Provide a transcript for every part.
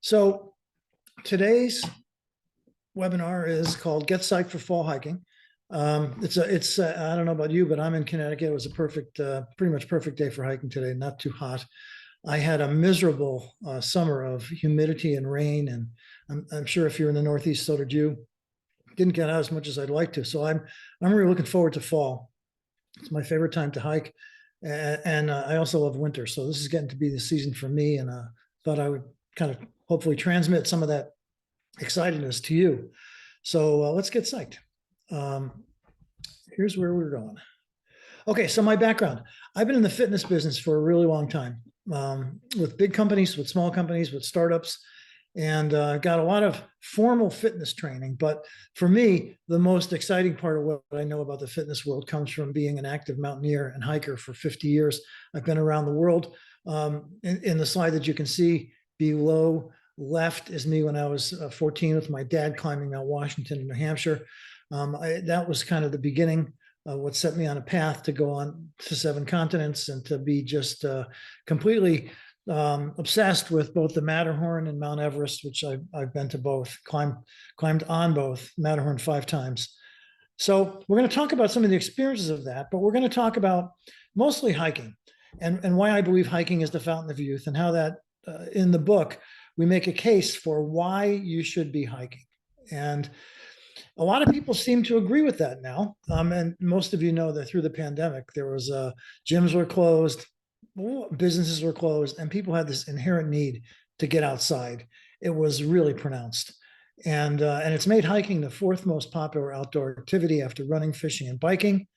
So today's webinar is called Get Psyched for Fall Hiking. I don't know about you, but I'm in Connecticut. It was a pretty much perfect day for hiking today, not too hot. I had a miserable summer of humidity and rain, and I'm sure if you're in the Northeast, so did you. Didn't get out as much as I'd like to. So I'm really looking forward to fall. It's my favorite time to hike. And I also love winter. So this is getting to be the season for me. And thought I would kind of hopefully transmit some of that excitedness to you. So let's get psyched. Here's where we're going. Okay, so my background. I've been in the fitness business for a really long time, with big companies, with small companies, with startups, and got a lot of formal fitness training. But for me, the most exciting part of what I know about the fitness world comes from being an active mountaineer and hiker for 50 years. I've been around the world. In the slide that you can see below left is me when I was 14 with my dad climbing Mount Washington in New Hampshire. That was kind of the beginning of what set me on a path to go on to 7 continents and to be just completely obsessed with both the Matterhorn and Mount Everest, which I've been to both, climbed on both, Matterhorn 5 times. So we're going to talk about some of the experiences of that, but we're going to talk about mostly hiking and why I believe hiking is the fountain of youth, and how that in the book, we make a case for why you should be hiking. And a lot of people seem to agree with that now. And most of you know that through the pandemic, there was gyms were closed, businesses were closed, and people had this inherent need to get outside. It was really pronounced. And it's made hiking the 4th most popular outdoor activity after running, fishing, and biking.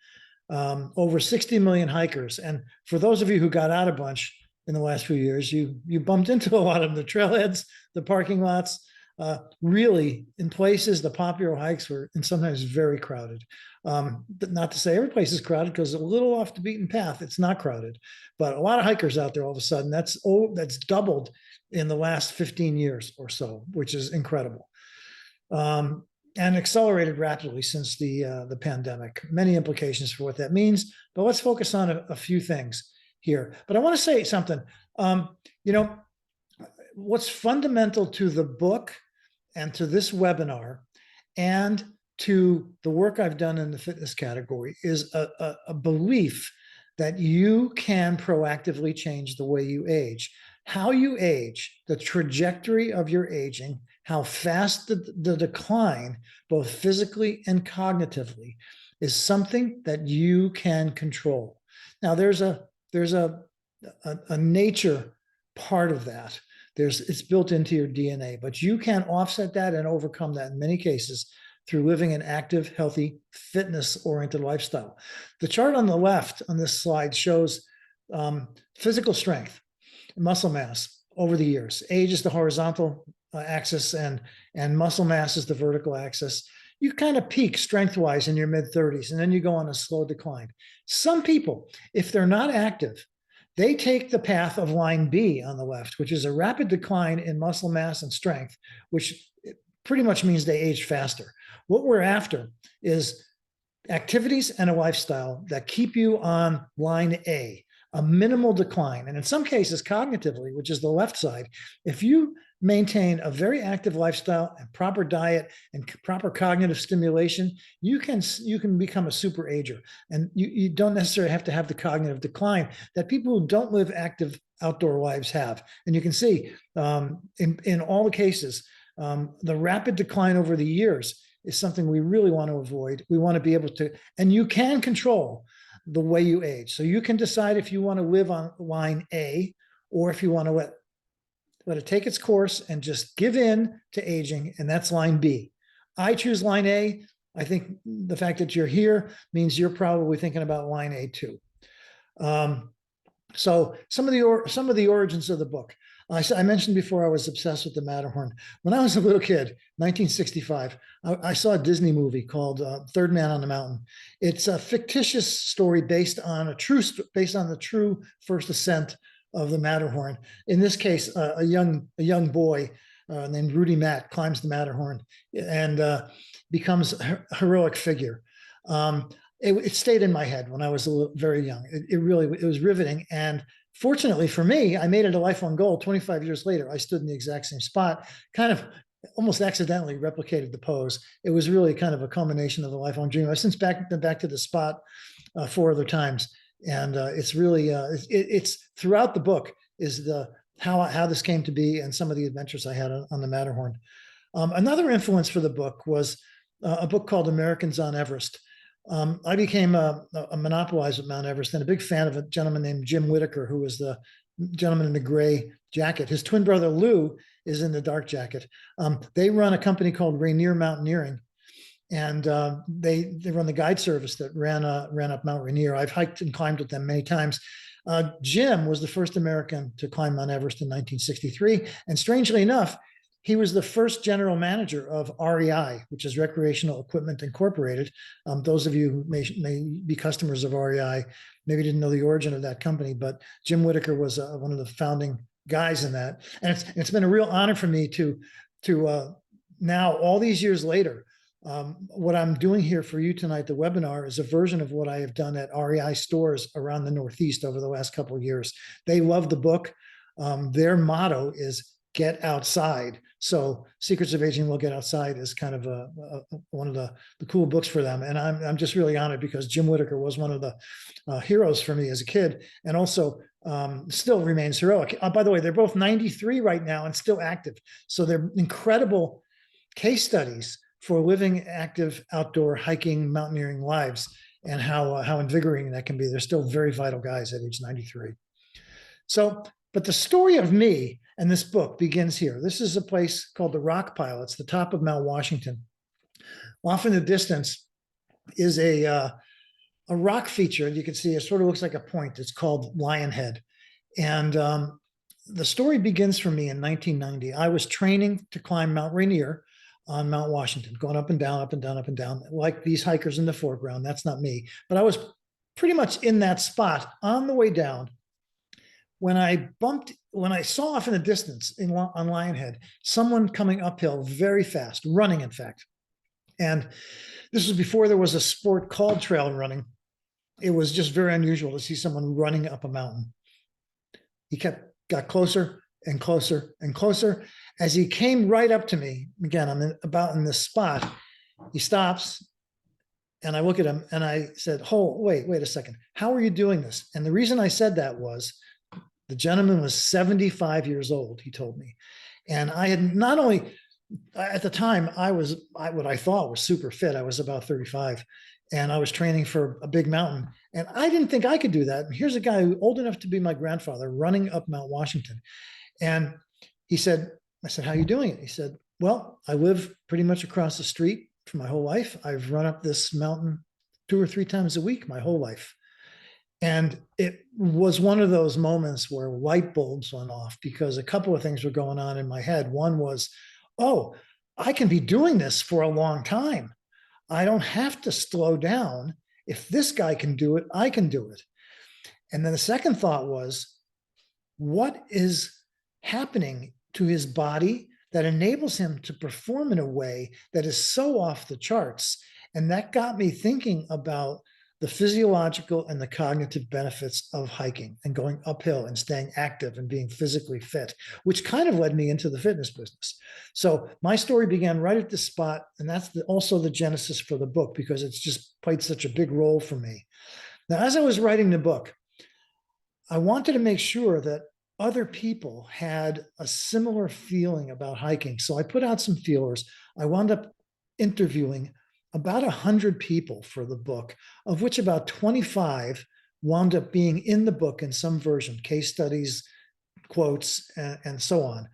Over 60 million hikers. And for those of you who got out a bunch in the last few years, you bumped into a lot of the trailheads, the parking lots. Really, in places, the popular hikes were and sometimes very crowded. Not to say every place is crowded, because a little off the beaten path, it's not crowded. But a lot of hikers out there all of a sudden. That's doubled in the last 15 years or so, which is incredible. And accelerated rapidly since the pandemic. Many implications for what that means, but let's focus on a few things here. But I want to say something. What's fundamental to the book and to this webinar and to the work I've done in the fitness category is a belief that you can proactively change the way you age. How you age, the trajectory of your aging, how fast the decline, both physically and cognitively, is something that you can control. Now, there's a nature part of that. It's built into your DNA, but you can offset that and overcome that in many cases through living an active, healthy, fitness-oriented lifestyle. The chart on the left on this slide shows physical strength, muscle mass over the years. Age is the horizontal axis, and muscle mass is the vertical axis. You kind of peak strength-wise in your mid-30s, and then you go on a slow decline. Some people, if they're not active, they take the path of line B on the left, which is a rapid decline in muscle mass and strength, which pretty much means they age faster. What we're after is activities and a lifestyle that keep you on line A, a minimal decline. And in some cases, cognitively, which is the left side, if you maintain a very active lifestyle and proper diet and proper cognitive stimulation, you can become a super ager. And you don't necessarily have to have the cognitive decline that people who don't live active outdoor lives have. And you can see in all the cases, the rapid decline over the years is something we really want to avoid. We want to be able to, and you can control the way you age. So you can decide if you want to live on line A, or if you want to let it take its course and just give in to aging, and that's line B. I choose line A. I think the fact that you're here means you're probably thinking about line A too. So some of the origins of the book. I mentioned before I was obsessed with the Matterhorn. When I was a little kid, 1965, I saw a Disney movie called Third Man on the Mountain. It's a fictitious story based on the true first ascent of the Matterhorn. In this case, a young boy named Rudy Matt climbs the Matterhorn and becomes a heroic figure. It stayed in my head when I was very young. It was riveting. And fortunately for me, I made it a lifelong goal. 25 years later, I stood in the exact same spot, kind of almost accidentally replicated the pose. It was really kind of a culmination of a lifelong dream. I've since been back to the spot 4 other times. And it's really, it's throughout the book is the how this came to be and some of the adventures I had on the Matterhorn. Another influence for the book was a book called Americans on Everest. I became a monopolizer at Mount Everest and a big fan of a gentleman named Jim Whitaker, who was the gentleman in the gray jacket. His twin brother Lou is in the dark jacket. They run a company called Rainier Mountaineering, and they run the guide service that ran up Mount Rainier. I've hiked and climbed with them many times. Jim was the first American to climb Mount Everest in 1963, and strangely enough, he was the first general manager of REI, which is Recreational Equipment Incorporated. Those of you who may be customers of REI maybe didn't know the origin of that company, but Jim Whitaker was one of the founding guys in that. And it's been a real honor for me to now, all these years later, what I'm doing here for you tonight, the webinar, is a version of what I have done at REI stores around the Northeast over the last couple of years. They love the book. Their motto is get outside. So Secrets of Aging Will Get Outside is kind of one of the cool books for them. And I'm just really honored because Jim Whitaker was one of the heroes for me as a kid, and also still remains heroic. By the way, they're both 93 right now and still active. So they're incredible case studies for living active outdoor hiking, mountaineering lives, and how invigorating that can be. They're still very vital guys at age 93. So, but the story of me and this book begins here. This is a place called the Rock Pile. It's the top of Mount Washington. Off in the distance is a rock feature. You can see it sort of looks like a point. It's called Lion Head. And the story begins for me in 1990. I was training to climb Mount Rainier on Mount Washington, going up and down, up and down, up and down, like these hikers in the foreground. That's not me. But I was pretty much in that spot on the way down when I saw off in the distance on Lionhead, someone coming uphill very fast, running, in fact. And this was before there was a sport called trail running. It was just very unusual to see someone running up a mountain. He got closer and closer and closer. As he came right up to me, again, I'm about in this spot, he stops, and I look at him and I said, "Oh, wait a second. How are you doing this?" And the reason I said that was the gentleman was 75 years old, he told me. And I had not only, at the time, I was what I thought was super fit. I was about 35 and I was training for a big mountain. And I didn't think I could do that. And here's a guy who old enough to be my grandfather running up Mount Washington. And I said, "How are you doing it?" He said, "Well, I live pretty much across the street for my whole life. I've run up this mountain 2 or 3 times a week my whole life." And it was one of those moments where light bulbs went off because a couple of things were going on in my head. One was, oh, I can be doing this for a long time. I don't have to slow down. If this guy can do it, I can do it. And then the second thought was, what is happening to his body that enables him to perform in a way that is so off the charts? And that got me thinking about the physiological and the cognitive benefits of hiking and going uphill and staying active and being physically fit, which kind of led me into the fitness business. So my story began right at this spot. And that's also the genesis for the book, because it's just played such a big role for me. Now, as I was writing the book, I wanted to make sure that other people had a similar feeling about hiking. So I put out some feelers. I wound up interviewing about 100 people for the book, of which about 25 wound up being in the book in some version, case studies, quotes, and so on.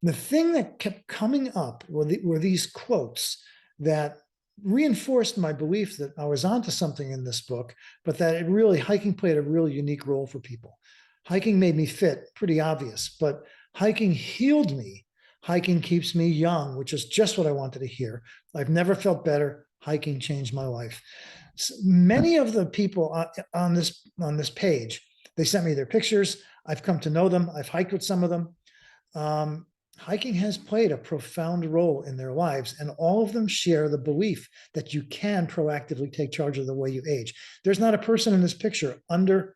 The thing that kept coming up were these quotes that reinforced my belief that I was onto something in this book, but that hiking played a really unique role for people. Hiking made me fit, pretty obvious, but hiking healed me. Hiking keeps me young, which is just what I wanted to hear. I've never felt better. Hiking changed my life. So many of the people on this page, they sent me their pictures. I've come to know them. I've hiked with some of them. Hiking has played a profound role in their lives, and all of them share the belief that you can proactively take charge of the way you age. There's not a person in this picture under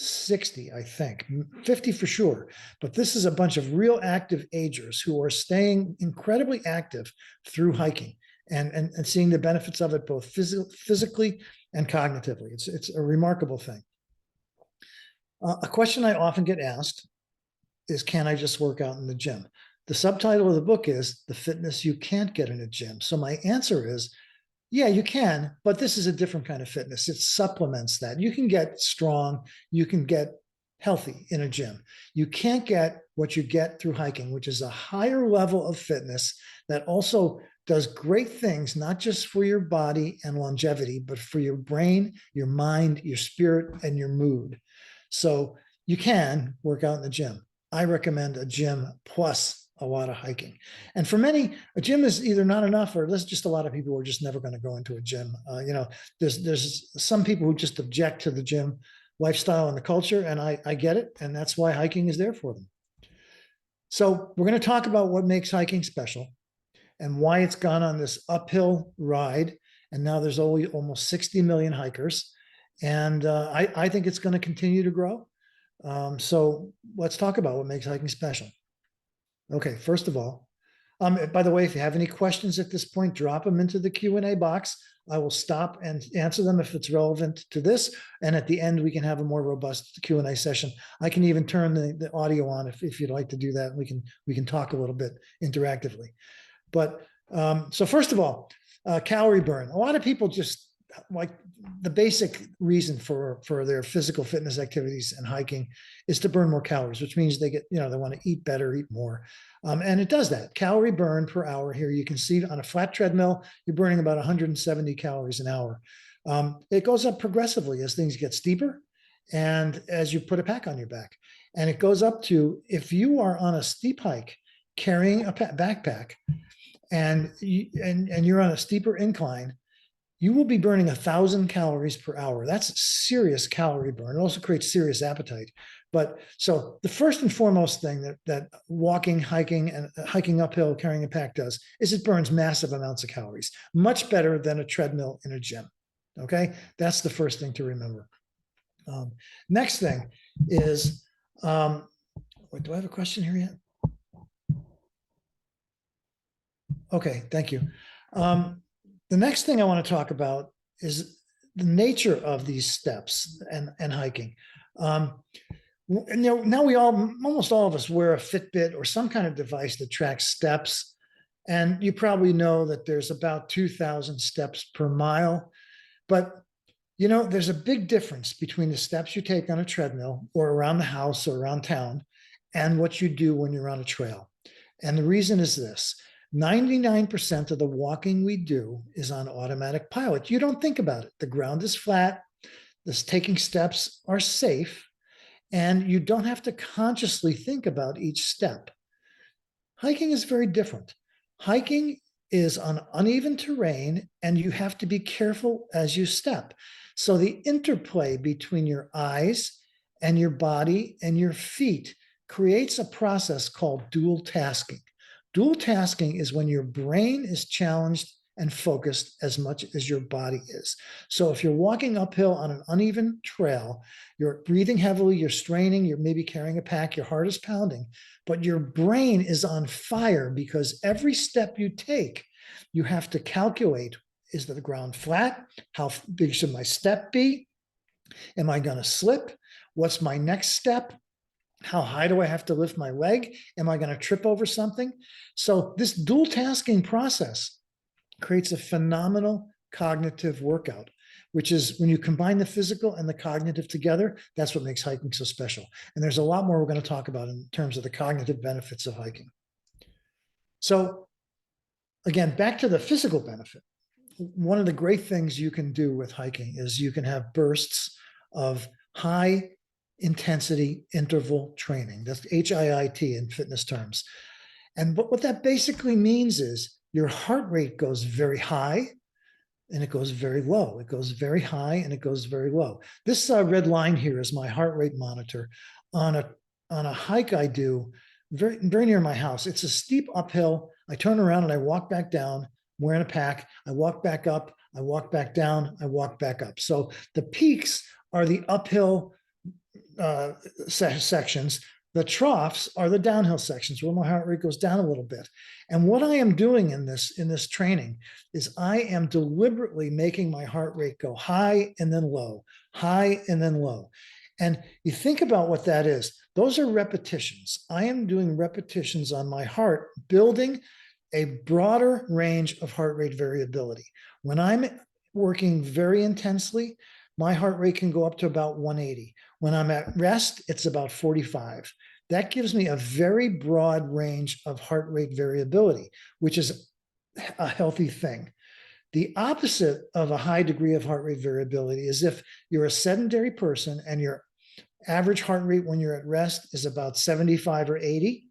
60, I think, 50 for sure. But this is a bunch of real active agers who are staying incredibly active through hiking and seeing the benefits of it both physically and cognitively. It's a remarkable thing. A question I often get asked is, can I just work out in the gym? The subtitle of the book is The Fitness You Can't Get in a Gym. So my answer is, yeah, you can, but this is a different kind of fitness. It supplements that. You can get strong, you can get healthy in a gym. You can't get what you get through hiking, which is a higher level of fitness that also does great things, not just for your body and longevity, but for your brain, your mind, your spirit, and your mood. So you can work out in the gym. I recommend a gym plus a lot of hiking. And for many, a gym is either not enough, or there's just a lot of people who are just never going to go into a gym. There's some people who just object to the gym lifestyle and the culture, and I get it, and that's why hiking is there for them. So we're going to talk about what makes hiking special and why it's gone on this uphill ride. And now there's only almost 60 million hikers. And I think it's going to continue to grow. So let's talk about what makes hiking special. Okay, first of all, by the way, if you have any questions at this point, drop them into the Q&A box. I will stop and answer them if it's relevant to this. And at the end, we can have a more robust Q&A session. I can even turn the audio on if you'd like to do that. We can talk a little bit interactively. But so first of all, calorie burn. A lot of people just like the basic reason for their physical fitness activities and hiking is to burn more calories, which means they want to eat better, eat more. And it does that. Calorie burn per hour here. You can see on a flat treadmill, you're burning about 170 calories an hour. It goes up progressively as things get steeper and as you put a pack on your back. And it goes up to, if you are on a steep hike carrying a backpack and you're on a steeper incline, you will be burning 1,000 calories per hour. That's serious calorie burn. It also creates serious appetite. But so the first and foremost thing that walking, hiking, and hiking uphill carrying a pack does is it burns massive amounts of calories, much better than a treadmill in a gym. Okay, that's the first thing to remember. Next thing is, wait, do I have a question here yet? Okay, thank you. The next thing I want to talk about is the nature of these steps and hiking. Now almost all of us wear a Fitbit or some kind of device that tracks steps. And you probably know that there's about 2,000 steps per mile. But, there's a big difference between the steps you take on a treadmill or around the house or around town and what you do when you're on a trail. And the reason is this. 99% of the walking we do is on automatic pilot. You don't think about it. The ground is flat. This taking steps are safe. And you don't have to consciously think about each step. Hiking is very different. Hiking is on uneven terrain, and you have to be careful as you step. So the interplay between your eyes and your body and your feet creates a process called dual tasking. Dual tasking is when your brain is challenged and focused as much as your body is. So if you're walking uphill on an uneven trail, you're breathing heavily, you're straining, you're maybe carrying a pack, your heart is pounding, but your brain is on fire because every step you take, you have to calculate, is the ground flat? How big should my step be? Am I going to slip? What's my next step? How high do I have to lift my leg? Am I going to trip over something? So this dual tasking process creates a phenomenal cognitive workout, which is when you combine the physical and the cognitive together, that's what makes hiking so special. And there's a lot more we're going to talk about in terms of the cognitive benefits of hiking. So again, back to the physical benefit. One of the great things you can do with hiking is you can have bursts of high intensity interval training. That's HIIT in fitness terms. And what that basically means is your heart rate goes very high and it goes very low. It goes very high and it goes very low. This red line here is my heart rate monitor on a hike I do very near my house. It's a steep uphill. I turn around and I walk back down, wearing a pack. I walk back up, I walk back down, I walk back up. So the peaks are the uphill sections. The troughs are the downhill sections where my heart rate goes down a little bit. And what I am doing in this training is I am deliberately making my heart rate go high and then low, high and then low. And you think about what that is. Those are repetitions. I am doing repetitions on my heart, building a broader range of heart rate variability. When I'm working very intensely, my heart rate can go up to about 180. When I'm at rest, it's about 45. That gives me a very broad range of heart rate variability, which is a healthy thing. The opposite of a high degree of heart rate variability is if you're a sedentary person and your average heart rate when you're at rest is about 75 or 80.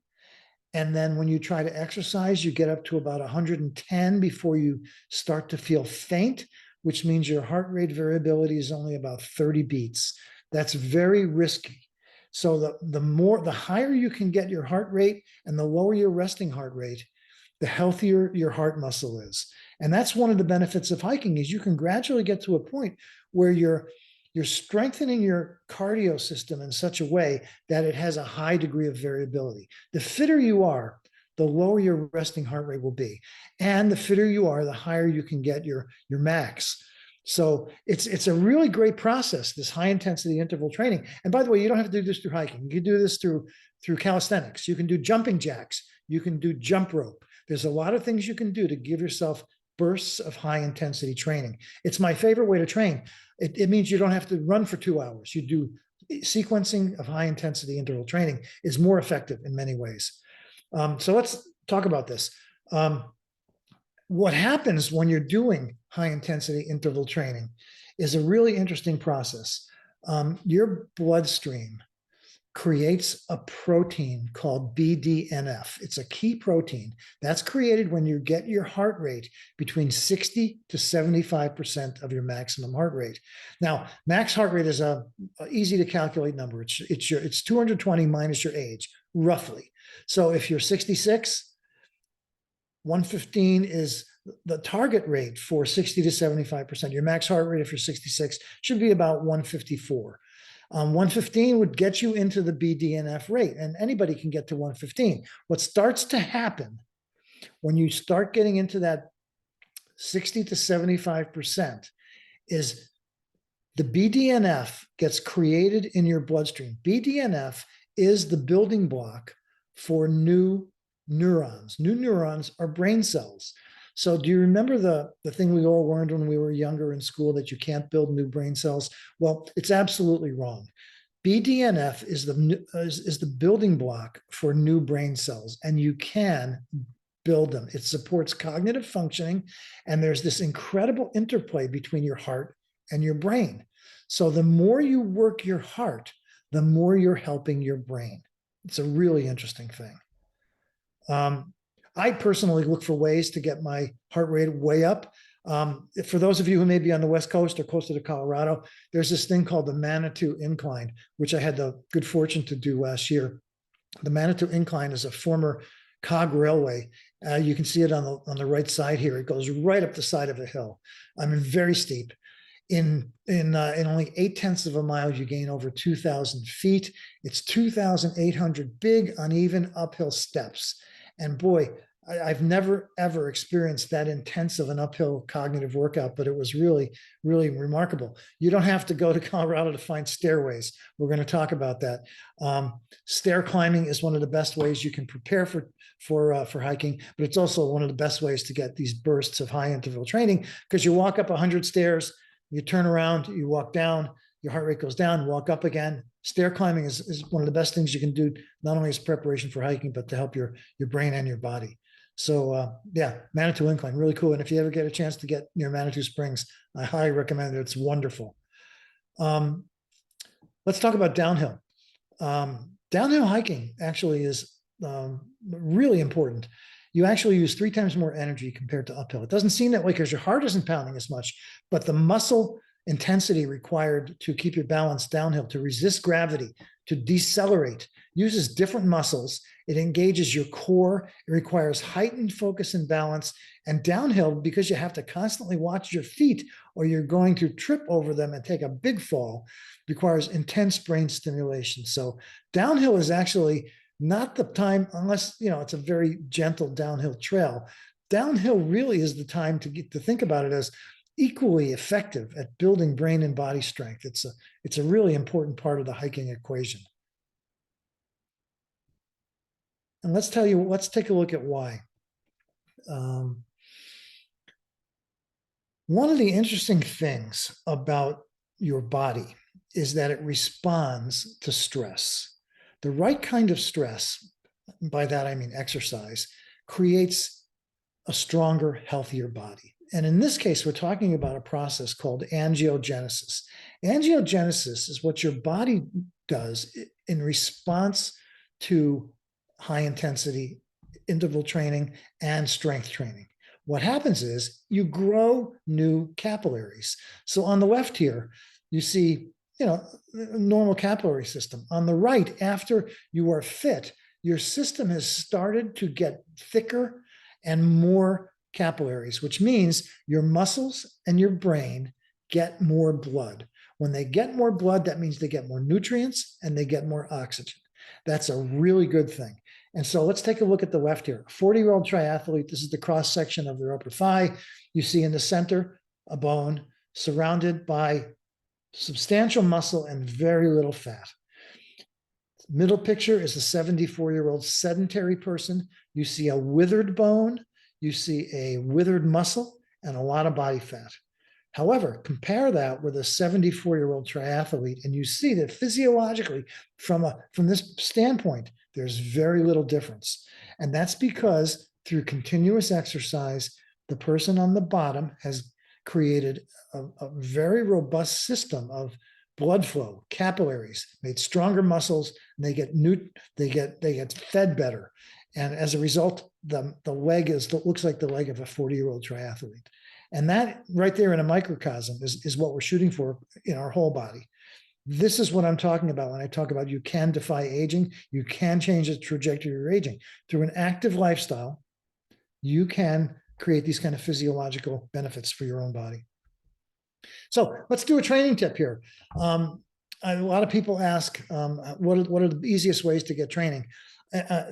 And then when you try to exercise, you get up to about 110 before you start to feel faint, which means your heart rate variability is only about 30 beats. That's very risky. So the higher you can get your heart rate and the lower your resting heart rate, the healthier your heart muscle is. And that's one of the benefits of hiking is you can gradually get to a point where you're strengthening your cardio system in such a way that it has a high degree of variability. The fitter you are, the lower your resting heart rate will be. And the fitter you are, the higher you can get your max. So it's a really great process, this high intensity interval training. And by the way, you don't have to do this through hiking. You can do this through calisthenics. You can do jumping jacks. You can do jump rope. There's a lot of things you can do to give yourself bursts of high intensity training. It's my favorite way to train. It means you don't have to run for 2 hours. You do sequencing of high intensity interval training is more effective in many ways. So let's talk about this. What happens when you're doing high intensity interval training is a really interesting process. Your bloodstream creates a protein called BDNF. It's a key protein that's created when you get your heart rate between 60 to 75% of your maximum heart rate. Now, max heart rate is a easy to calculate number. It's 220 minus your age, roughly. So if you're 66, 115 is the target rate for 60 to 75%. Your max heart rate, if you're 66, should be about 154. 115 would get you into the BDNF rate, and anybody can get to 115. What starts to happen when you start getting into that 60 to 75% is the BDNF gets created in your bloodstream. BDNF is the building block for new neurons. New neurons are brain cells. So do you remember the thing we all learned when we were younger in school that you can't build new brain cells? Well, it's absolutely wrong. BDNF is the building block for new brain cells, and you can build them. It supports cognitive functioning, and there's this incredible interplay between your heart and your brain. So the more you work your heart, the more you're helping your brain. It's a really interesting thing. I personally look for ways to get my heart rate way up. For those of you who may be on the West Coast or closer to Colorado, there's this thing called the Manitou Incline, which I had the good fortune to do last year. The Manitou Incline is a former cog railway. You can see it on the right side here. It goes right up the side of a hill. I mean, very steep. In only 0.8 of a mile, you gain over 2,000 feet. It's 2,800 big, uneven uphill steps. And boy, I've never, ever experienced that intense of an uphill cognitive workout, but it was really, really remarkable. You don't have to go to Colorado to find stairways. We're going to talk about that. Stair climbing is one of the best ways you can prepare for hiking, but it's also one of the best ways to get these bursts of high interval training, because you walk up 100 stairs, you turn around, you walk down, your heart rate goes down, walk up again. Stair climbing is one of the best things you can do, not only as preparation for hiking, but to help your brain and your body. So yeah, Manitou Incline, really cool. And if you ever get a chance to get near Manitou Springs, I highly recommend it. It's wonderful. Let's talk about downhill. Downhill hiking actually is really important. You actually use 3 times more energy compared to uphill. It doesn't seem that way because your heart isn't pounding as much, but the muscle intensity required to keep your balance downhill, to resist gravity, to decelerate, uses different muscles. It engages your core. It requires heightened focus and balance. And downhill, because you have to constantly watch your feet or you're going to trip over them and take a big fall, requires intense brain stimulation. So downhill is actually not the time, unless, it's a very gentle downhill trail. Downhill really is the time to get to think about it as equally effective at building brain and body strength. It's a really important part of the hiking equation. And let's take a look at why. One of the interesting things about your body is that it responds to stress. The right kind of stress, by that I mean exercise, creates a stronger, healthier body. And in this case, we're talking about a process called angiogenesis. Angiogenesis is what your body does in response to high intensity interval training and strength training. What happens is you grow new capillaries. So on the left here, you see, normal capillary system. On the right, after you are fit, your system has started to get thicker and more capillaries, which means your muscles and your brain get more blood. When they get more blood, that means they get more nutrients and they get more oxygen. That's a really good thing. And so let's take a look at the left here. A 40-year-old triathlete, this is the cross section of their upper thigh. You see in the center, a bone surrounded by substantial muscle and very little fat. Middle picture is a 74-year-old sedentary person. You see a withered bone, you see a withered muscle, and a lot of body fat. However, compare that with a 74-year-old triathlete, and you see that physiologically, from this standpoint, there's very little difference. And that's because through continuous exercise, the person on the bottom has created a very robust system of blood flow, capillaries, made stronger muscles, and they get fed better. And as a result, the leg looks like the leg of a 40-year-old triathlete. And that right there in a microcosm is what we're shooting for in our whole body. This is what I'm talking about when I talk about you can defy aging. You can change the trajectory of your aging. Through an active lifestyle, you can create these kind of physiological benefits for your own body. So let's do a training tip here. A lot of people ask, what are the easiest ways to get training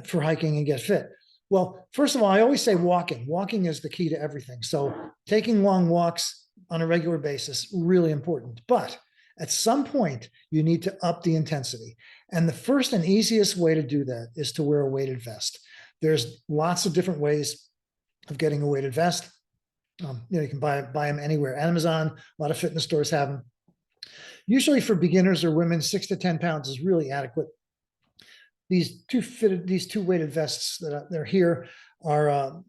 for hiking and get fit? Well, first of all, I always say walking. Walking is the key to everything. So taking long walks on a regular basis, really important. But at some point, you need to up the intensity. And the first and easiest way to do that is to wear a weighted vest. There's lots of different ways of getting a weighted vest. You can buy them anywhere. Amazon, a lot of fitness stores have them. Usually for beginners or women, 6 to 10 pounds is really adequate. These two weighted vests that are here are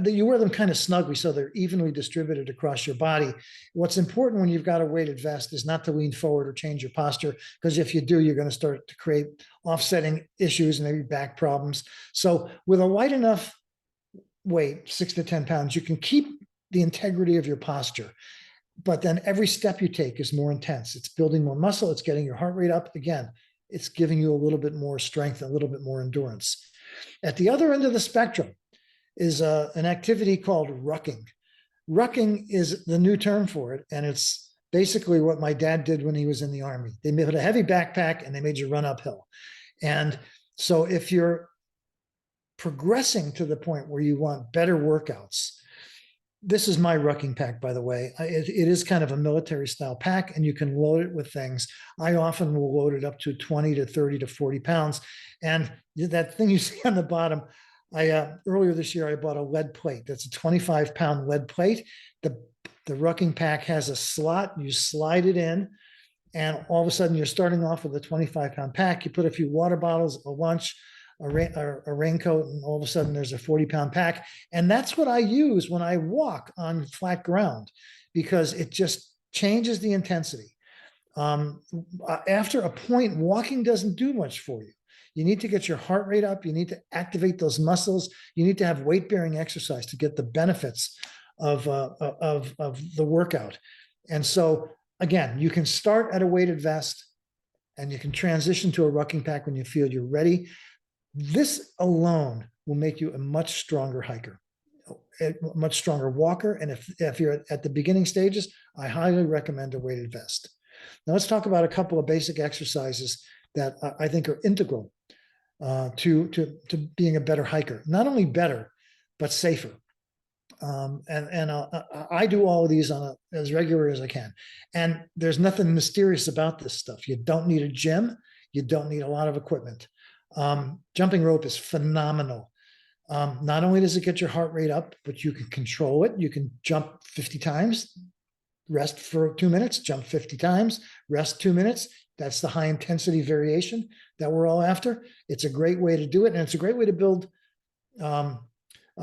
you wear them kind of snugly so they're evenly distributed across your body. What's important when you've got a weighted vest is not to lean forward or change your posture, because if you do, you're going to start to create offsetting issues and maybe back problems. So with a light enough weight, 6 to 10 pounds, you can keep the integrity of your posture. But then every step you take is more intense. It's building more muscle. It's getting your heart rate up. Again, it's giving you a little bit more strength, a little bit more endurance. At the other end of the spectrum is an activity called rucking. Rucking is the new term for it, and it's basically what my dad did when he was in the Army. They made a heavy backpack and they made you run uphill. And so if you're progressing to the point where you want better workouts, this is my rucking pack, by the way. It is kind of a military style pack, and you can load it with things. I often will load it up to 20 to 30 to 40 pounds. And that thing you see on the bottom, earlier this year, I bought a lead plate. That's a 25-pound lead plate. The rucking pack has a slot. You slide it in, and all of a sudden you're starting off with a 25-pound pack. You put a few water bottles, a lunch, a raincoat, and all of a sudden there's a 40-pound pack. And that's what I use when I walk on flat ground, because it just changes the intensity. After a point, walking doesn't do much for you. You need to get your heart rate up. You need to activate those muscles. You need to have weight-bearing exercise to get the benefits of the workout. And so, again, you can start at a weighted vest. and you can transition to a rucking pack when you feel you're ready. This alone will make you a much stronger hiker, a much stronger walker. And if you're at the beginning stages, I highly recommend a weighted vest. Now let's talk about a couple of basic exercises that I think are integral to being a better hiker. Not only better, but safer. I do all of these on as regular as I can. And there's nothing mysterious about this stuff. You don't need a gym. You don't need a lot of equipment. Jumping rope is phenomenal. Not only does it get your heart rate up, but you can control it. You can jump 50 times, rest for 2 minutes, jump 50 times, rest 2 minutes. That's the high intensity variation that we're all after. It's a great way to do it. And it's a great way to build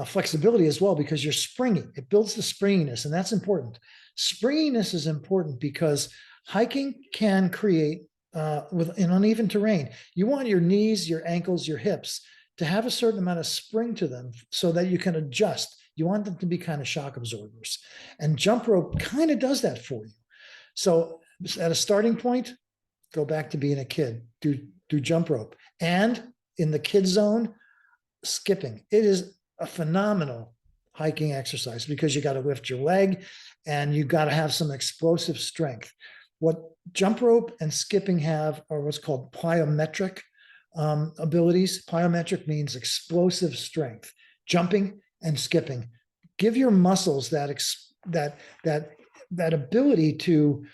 flexibility as well, because you're springy. It builds the springiness, and that's important. Springiness is important because hiking can create with an uneven terrain. You want your knees, your ankles, your hips to have a certain amount of spring to them so that you can adjust. You want them to be kind of shock absorbers. And jump rope kind of does that for you. So at a starting point, go back to being a kid, do jump rope. And in the kid zone, skipping. It is a phenomenal hiking exercise because you got to lift your leg and you got to have some explosive strength. What jump rope and skipping have are what's called plyometric abilities. Plyometric means explosive strength. Jumping and skipping give your muscles that ability to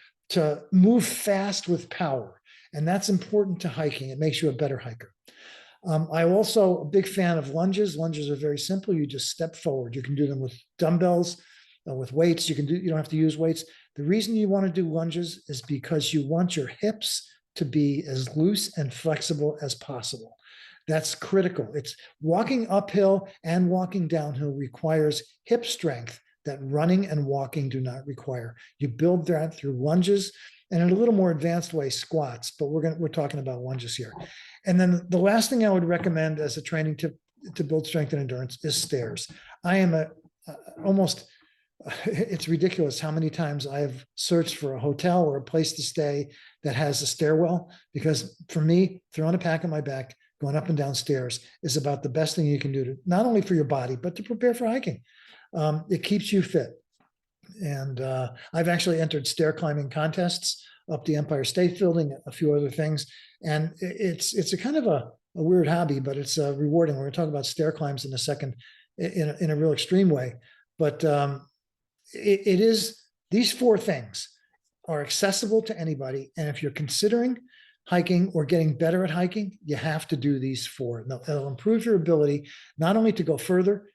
move fast with power, and that's important to hiking. It makes you a better hiker. I'm also a big fan of lunges. Lunges are very simple. You just step forward. You can do them with dumbbells, with weights. You don't have to use weights. The reason you want to do lunges is because you want your hips to be as loose and flexible as possible. That's critical. It's walking uphill and walking downhill requires hip strength that running and walking do not require. You build that through lunges and in a little more advanced way, squats, but we're talking about lunges here. And then the last thing I would recommend as a training to build strength and endurance is stairs. I am it's ridiculous how many times I have searched for a hotel or a place to stay that has a stairwell, because for me, throwing a pack on my back, going up and down stairs is about the best thing you can do to not only for your body, but to prepare for hiking. It keeps you fit. And I've actually entered stair climbing contests up the Empire State Building, a few other things. And it's a kind of a weird hobby, but it's rewarding. We're going to talk about stair climbs in a second in a real extreme way. But it is, these four things are accessible to anybody. And if you're considering hiking or getting better at hiking, you have to do these four. They'll improve your ability not only to go further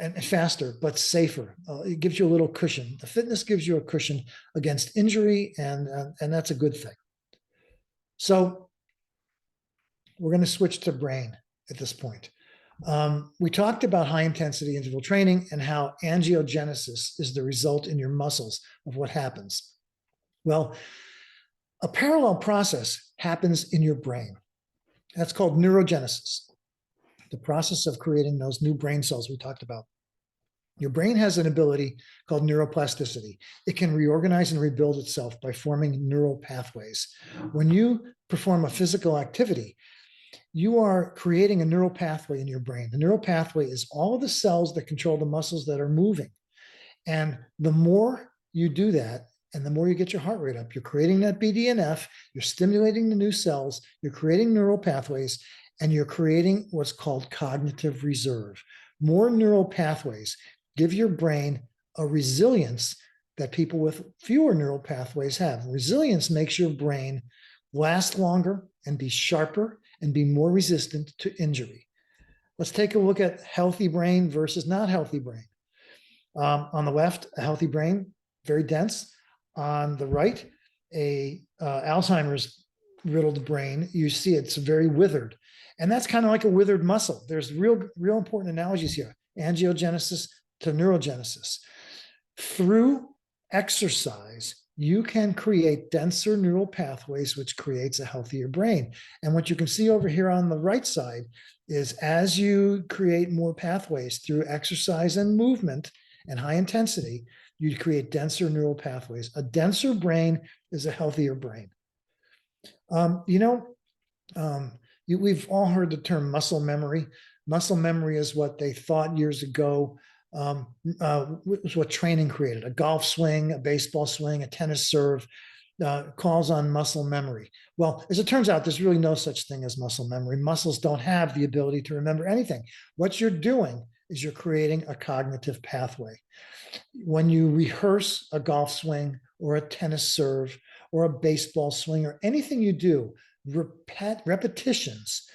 and faster, but safer. It gives you a little cushion. The fitness gives you a cushion against injury, and that's a good thing. So we're going to switch to brain at this point. We talked about high intensity interval training and how angiogenesis is the result in your muscles of what happens. Well, a parallel process happens in your brain. That's called neurogenesis, the process of creating those new brain cells we talked about. Your brain has an ability called neuroplasticity. It can reorganize and rebuild itself by forming neural pathways. When you perform a physical activity, you are creating a neural pathway in your brain. The neural pathway is all of the cells that control the muscles that are moving. And the more you do that, and the more you get your heart rate up, you're creating that BDNF, you're stimulating the new cells, you're creating neural pathways, and you're creating what's called cognitive reserve. More neural pathways give your brain a resilience that people with fewer neural pathways have. Resilience makes your brain last longer and be sharper and be more resistant to injury. Let's take a look at healthy brain versus not healthy brain. On the left, a healthy brain, very dense. On the right, a Alzheimer's riddled brain. You see it's very withered. And that's kind of like a withered muscle. There's real important analogies here. Angiogenesis to neurogenesis. Through exercise, you can create denser neural pathways, which creates a healthier brain. And what you can see over here on the right side is as you create more pathways through exercise and movement and high intensity, you create denser neural pathways. A denser brain is a healthier brain. You know, we've all heard the term muscle memory. Muscle memory is what they thought years ago was what training created. A golf swing, a baseball swing, a tennis serve calls on muscle memory. Well, as it turns out, there's really no such thing as muscle memory. Muscles don't have the ability to remember anything. What you're doing is you're creating a cognitive pathway. When you rehearse a golf swing or a tennis serve or a baseball swing or anything you do, repetitions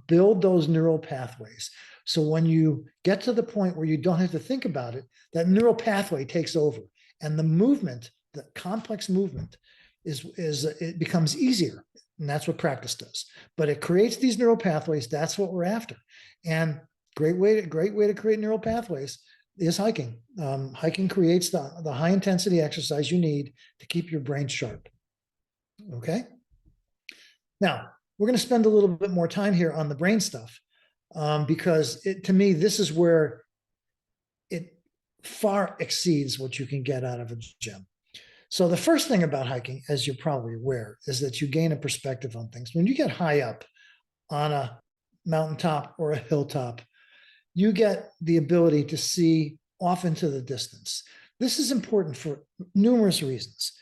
build those neural pathways. So when you get to the point where you don't have to think about it, that neural pathway takes over, and the movement, the complex movement, is it becomes easier, and that's what practice does. But it creates these neural pathways. That's what we're after, and great way to create neural pathways is hiking. Hiking creates the high intensity exercise you need to keep your brain sharp. Okay. Now, we're going to spend a little bit more time here on the brain stuff because to me, this is where it far exceeds what you can get out of a gym. So the first thing about hiking, as you're probably aware, is that you gain a perspective on things. When you get high up on a mountaintop or a hilltop, you get the ability to see off into the distance. This is important for numerous reasons.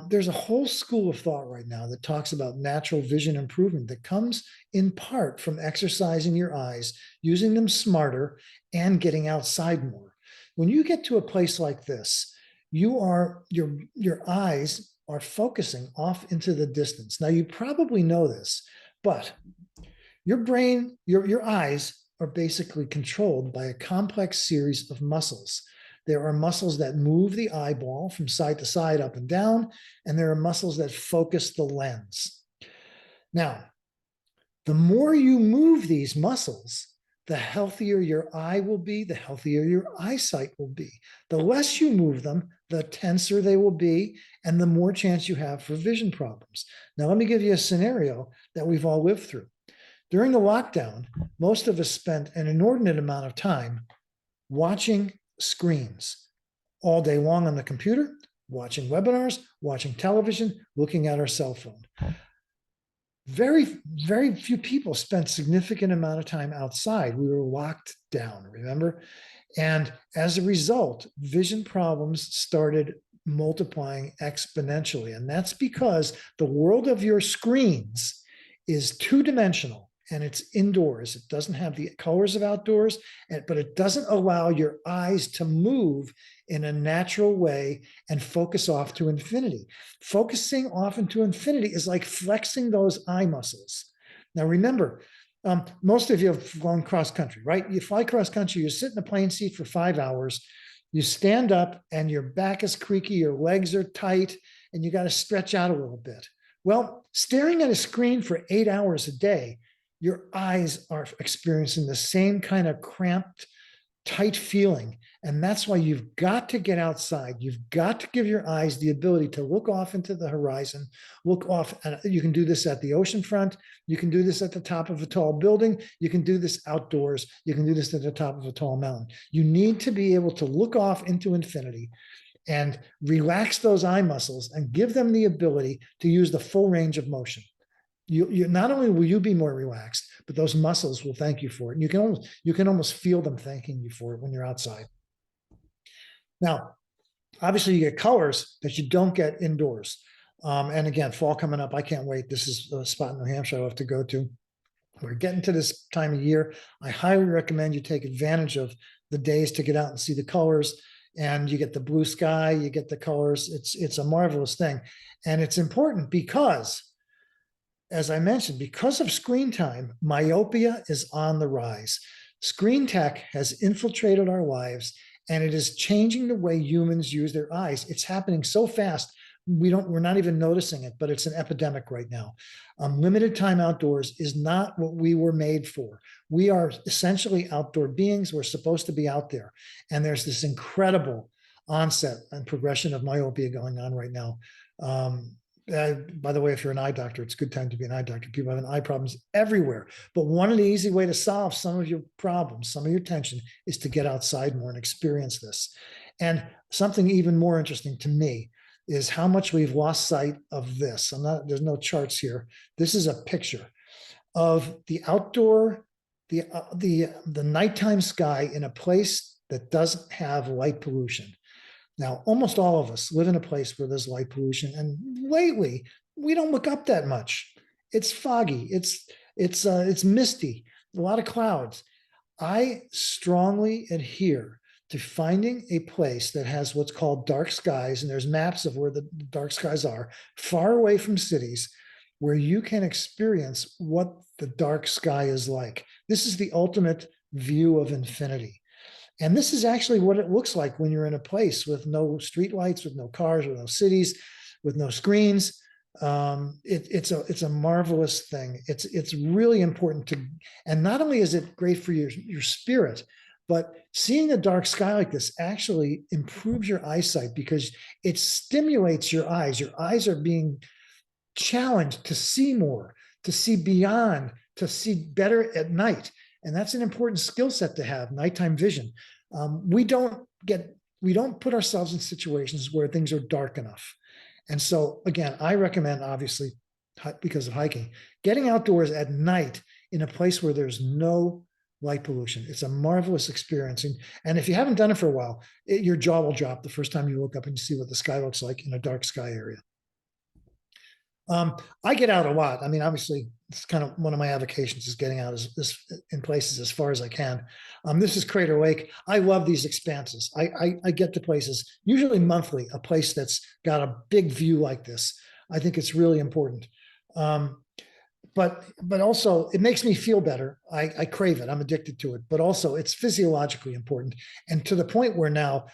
There's a whole school of thought right now that talks about natural vision improvement that comes in part from exercising your eyes, using them smarter, and getting outside more. When you get to a place like this, your eyes are focusing off into the distance. Now, you probably know this, but your brain, your eyes are basically controlled by a complex series of muscles. There are muscles that move the eyeball from side to side, up and down, and there are muscles that focus the lens. Now, the more you move these muscles, the healthier your eye will be, the healthier your eyesight will be. The less you move them, the tenser they will be, and the more chance you have for vision problems. Now, let me give you a scenario that we've all lived through. During the lockdown, most of us spent an inordinate amount of time watching screens all day long on the computer, watching webinars, watching television, looking at our cell phone. Very, very few people spent significant amount of time outside. We were locked down, remember? And as a result, vision problems started multiplying exponentially. And that's because the world of your screens is two-dimensional. And it's indoors. It doesn't have the colors of outdoors, but it doesn't allow your eyes to move in a natural way and focus off to infinity. Focusing off into infinity is like flexing those eye muscles. Now, remember, most of you have flown cross country, right? You fly cross country, you sit in a plane seat for 5 hours, you stand up and your back is creaky, your legs are tight, and you got to stretch out a little bit. Well, staring at a screen for 8 hours a day, your eyes are experiencing the same kind of cramped, tight feeling. And that's why you've got to get outside. You've got to give your eyes the ability to look off into the horizon, look off. And you can do this at the ocean front. You can do this at the top of a tall building. You can do this outdoors. You can do this at the top of a tall mountain. You need to be able to look off into infinity and relax those eye muscles and give them the ability to use the full range of motion. You not only will you be more relaxed, but those muscles will thank you for it. And you can almost feel them thanking you for it when you're outside. Now, obviously, you get colors that you don't get indoors. And again, fall coming up. I can't wait. This is a spot in New Hampshire I'll have to go to. We're getting to this time of year. I highly recommend you take advantage of the days to get out and see the colors. And you get the blue sky, you get the colors. It's a marvelous thing. And it's important because, as I mentioned, because of screen time, myopia is on the rise. Screen tech has infiltrated our lives, and it is changing the way humans use their eyes. It's happening so fast, we're not even noticing it, but it's an epidemic right now. Limited time outdoors is not what we were made for. We are essentially outdoor beings. We're supposed to be out there. And there's this incredible onset and progression of myopia going on right now. By the way, if you're an eye doctor, it's a good time to be an eye doctor. People have eye problems everywhere. But one of the easy way to solve some of your problems, some of your tension, is to get outside more and experience this. And something even more interesting to me is how much we've lost sight of this. There's no charts here. This is a picture of the outdoor, the nighttime sky in a place that doesn't have light pollution. Now, almost all of us live in a place where there's light pollution, and lately we don't look up that much. It's foggy. It's misty. A lot of clouds. I strongly adhere to finding a place that has what's called dark skies, and there's maps of where the dark skies are, far away from cities, where you can experience what the dark sky is like. This is the ultimate view of infinity. And this is actually what it looks like when you're in a place with no streetlights, with no cars, with no cities, with no screens. It's a marvelous thing. It's really important to, and not only is it great for your spirit, but seeing a dark sky like this actually improves your eyesight because it stimulates your eyes. Your eyes are being challenged to see more, to see beyond, to see better at night. And that's an important skill set to have, nighttime vision. We don't put ourselves in situations where things are dark enough. And so again, I recommend, obviously, because of hiking, getting outdoors at night in a place where there's no light pollution. It's a marvelous experience. And if you haven't done it for a while, your jaw will drop the first time you look up and you see what the sky looks like in a dark sky area. I get out a lot. I mean, obviously, it's kind of one of my avocations is getting out in places as far as I can. This is Crater Lake. I love these expanses. I get to places, usually monthly, a place that's got a big view like this. I think it's really important. But also, it makes me feel better. I crave it. I'm addicted to it. But also, it's physiologically important. And to the point where now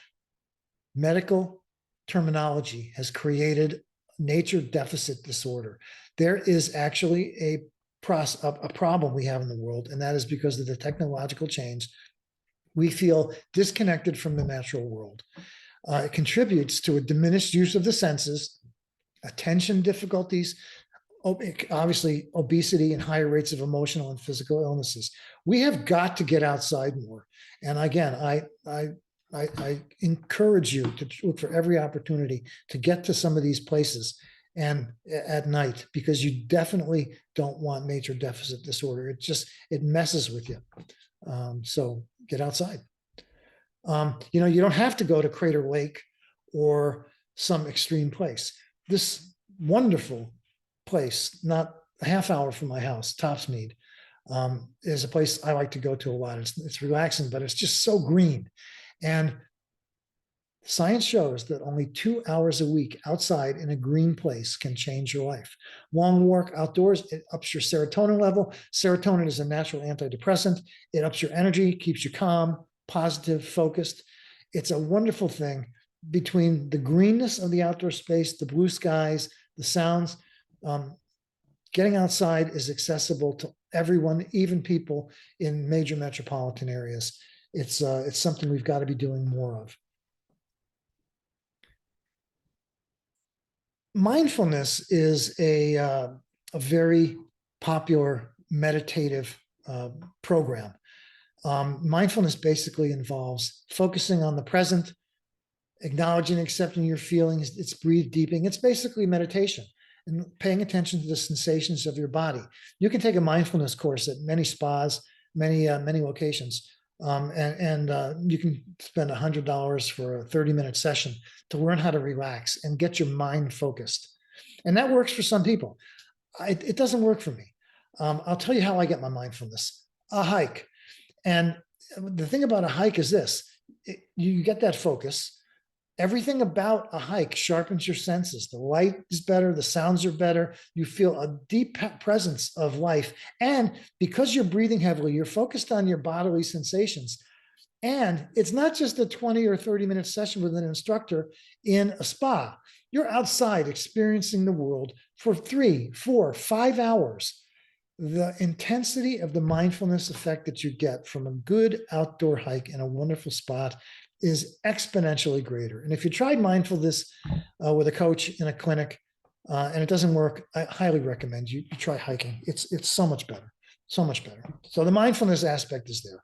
medical terminology has created nature deficit disorder. There is actually a problem we have in the world, and that is because of the technological change. We feel disconnected from the natural world. It contributes to a diminished use of the senses, attention difficulties, obviously obesity, and higher rates of emotional and physical illnesses. We have got to get outside more. And again, I encourage you to look for every opportunity to get to some of these places and at night, because you definitely don't want nature deficit disorder. It messes with you. So get outside. You don't have to go to Crater Lake or some extreme place. This wonderful place, not a half hour from my house, Topsmead, is a place I like to go to a lot. It's relaxing, but it's just so green. And science shows that only 2 hours a week outside in a green place can change your life. Long walk outdoors, it ups your serotonin level. Serotonin is a natural antidepressant. It ups your energy, keeps you calm, positive, focused. It's a wonderful thing. Between the greenness of the outdoor space, the blue skies, the sounds, getting outside is accessible to everyone, even people in major metropolitan areas. It's something we've got to be doing more of. Mindfulness is a very popular meditative program. Mindfulness basically involves focusing on the present, acknowledging, accepting your feelings. It's breathe deeping. It's basically meditation and paying attention to the sensations of your body. You can take a mindfulness course at many spas, many locations. You can spend $100 for a 30-minute session to learn how to relax and get your mind focused. And that works for some people. It doesn't work for me. I'll tell you how I get my mindfulness. A hike. And the thing about a hike is this. You get that focus. Everything about a hike sharpens your senses. The light is better. The sounds are better. You feel a deep presence of life. And because you're breathing heavily, you're focused on your bodily sensations. And it's not just a 20 or 30-minute session with an instructor in a spa. You're outside experiencing the world for 3, 4, 5 hours. The intensity of the mindfulness effect that you get from a good outdoor hike in a wonderful spot is exponentially greater. And if you tried mindfulness with a coach in a clinic and it doesn't work, I highly recommend you try hiking. It's so much better, so much better. So the mindfulness aspect is there.